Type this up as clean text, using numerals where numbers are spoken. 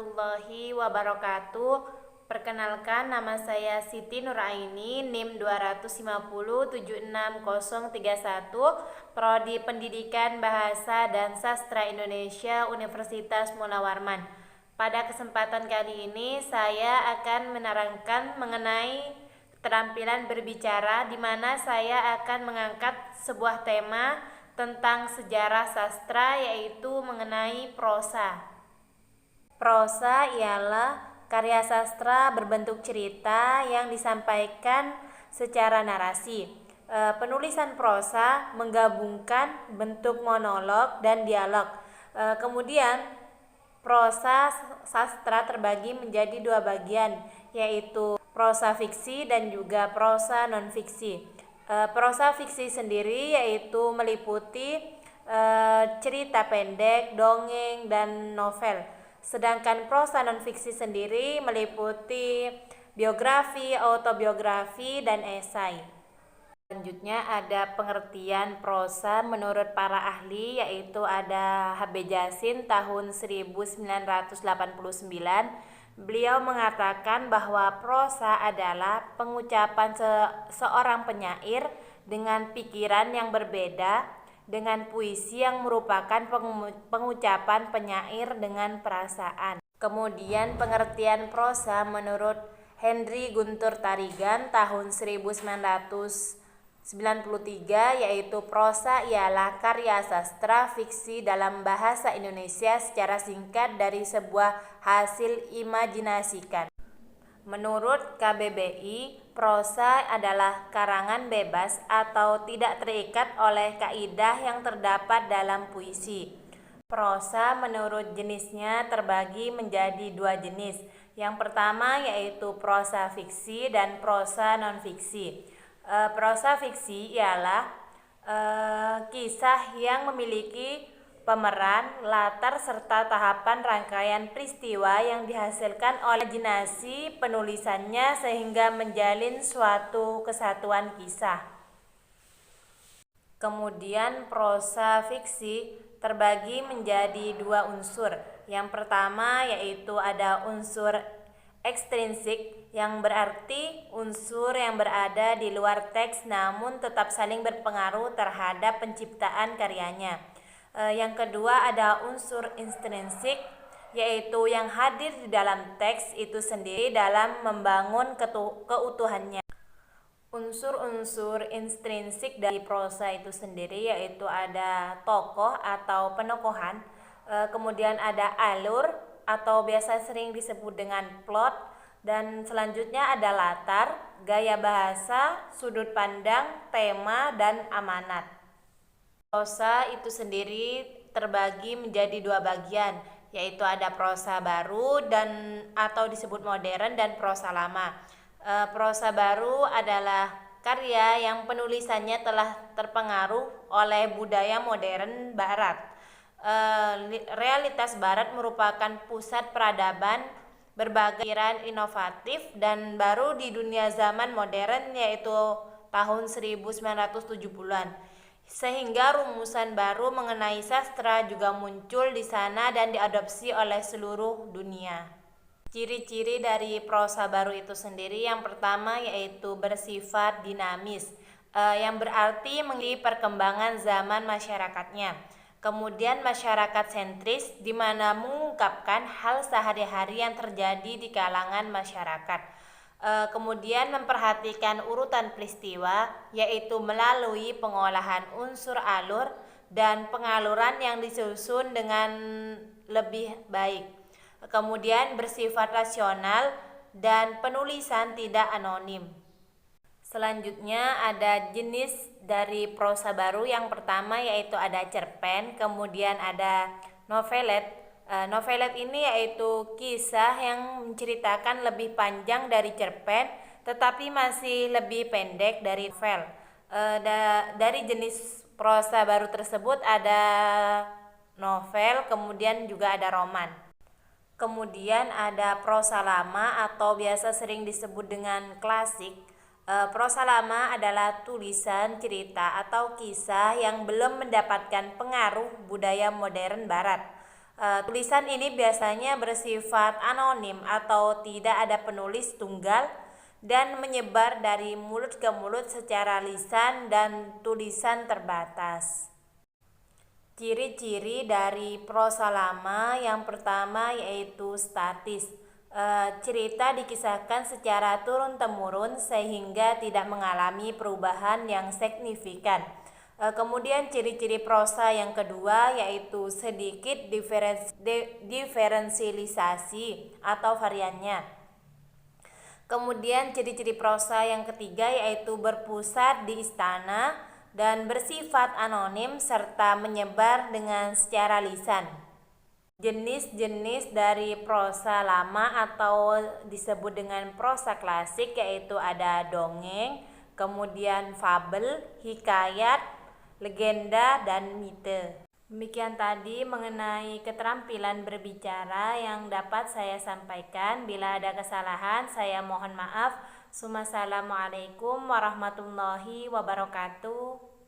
warahmatullahi wabarakatuh. Perkenalkan, nama saya Siti Nuraini, NIM 250763031, Prodi Pendidikan Bahasa dan Sastra Indonesia, Universitas Mula Warman. Pada kesempatan kali ini saya akan menerangkan mengenai keterampilan berbicara, di mana saya akan mengangkat sebuah tema tentang sejarah sastra, yaitu mengenai prosa. Prosa ialah karya sastra berbentuk cerita yang disampaikan secara narasi. Penulisan prosa menggabungkan bentuk monolog dan dialog. Kemudian prosa sastra terbagi menjadi dua bagian, yaitu prosa fiksi dan juga prosa non-fiksi. Prosa fiksi sendiri yaitu meliputi cerita pendek, dongeng, dan novel. Sedangkan prosa non-fiksi sendiri meliputi biografi, autobiografi, dan esai. Selanjutnya ada pengertian prosa menurut para ahli, yaitu ada H.B. Jasin tahun 1989. Beliau mengatakan bahwa prosa adalah pengucapan seorang penyair dengan pikiran yang berbeda dengan puisi yang merupakan pengucapan penyair dengan perasaan. Kemudian pengertian prosa menurut Henry Guntur Tarigan tahun 1993, yaitu prosa ialah karya sastra fiksi dalam bahasa Indonesia secara singkat dari sebuah hasil imajinasikan. Menurut KBBI, prosa adalah karangan bebas atau tidak terikat oleh kaidah yang terdapat dalam puisi. Prosa menurut jenisnya terbagi menjadi dua jenis. Yang pertama yaitu prosa fiksi dan prosa non-fiksi. Prosa fiksi ialah kisah yang memiliki pemeran, latar, serta tahapan rangkaian peristiwa yang dihasilkan oleh imajinasi penulisannya sehingga menjalin suatu kesatuan kisah. Kemudian prosa fiksi terbagi menjadi dua unsur. Yang pertama yaitu ada unsur ekstrinsik, yang berarti unsur yang berada di luar teks namun tetap saling berpengaruh terhadap penciptaan karyanya. Yang kedua ada unsur intrinsik, yaitu yang hadir di dalam teks itu sendiri dalam membangun keutuhannya. Unsur-unsur intrinsik dari prosa itu sendiri yaitu ada tokoh atau penokohan, kemudian ada alur atau biasa sering disebut dengan plot, dan selanjutnya ada latar, gaya bahasa, sudut pandang, tema, dan amanat. Prosa itu sendiri terbagi menjadi dua bagian, yaitu ada prosa baru dan atau disebut modern dan prosa lama. Prosa baru adalah karya yang penulisannya telah terpengaruh oleh budaya modern barat. Realitas barat merupakan pusat peradaban berbagai pikiran inovatif dan baru di dunia zaman modern, yaitu tahun 1970-an. Sehingga rumusan baru mengenai sastra juga muncul di sana dan diadopsi oleh seluruh dunia. Ciri-ciri dari prosa baru itu sendiri, yang pertama yaitu bersifat dinamis, yang berarti mengikuti perkembangan zaman masyarakatnya. Kemudian masyarakat sentris, di mana mengungkapkan hal sehari-hari yang terjadi di kalangan masyarakat. Kemudian memperhatikan urutan peristiwa, yaitu melalui pengolahan unsur alur dan pengaluran yang disusun dengan lebih baik. Kemudian bersifat rasional dan penulisan tidak anonim. Selanjutnya ada jenis dari prosa baru. Yang pertama yaitu ada cerpen, kemudian ada novelet. Novelet ini yaitu kisah yang menceritakan lebih panjang dari cerpen tetapi masih lebih pendek dari novel. Dari jenis prosa baru tersebut ada novel, kemudian juga ada roman. Kemudian ada prosa lama atau biasa sering disebut dengan klasik. Prosa lama adalah tulisan, cerita, atau kisah yang belum mendapatkan pengaruh budaya modern barat. Tulisan ini biasanya bersifat anonim atau tidak ada penulis tunggal dan menyebar dari mulut ke mulut secara lisan dan tulisan terbatas. Ciri-ciri dari prosa lama yang pertama yaitu statis. Cerita dikisahkan secara turun-temurun sehingga tidak mengalami perubahan yang signifikan. Kemudian ciri-ciri prosa yang kedua yaitu sedikit diferensialisasi atau variannya. Kemudian ciri-ciri prosa yang ketiga yaitu berpusat di istana dan bersifat anonim serta menyebar dengan secara lisan. Jenis-jenis dari prosa lama atau disebut dengan prosa klasik yaitu ada dongeng, kemudian fabel, hikayat, legenda, dan mite. Demikian tadi mengenai keterampilan berbicara yang dapat saya sampaikan. Bila ada kesalahan, saya mohon maaf. Wassalamualaikum warahmatullahi wabarakatuh.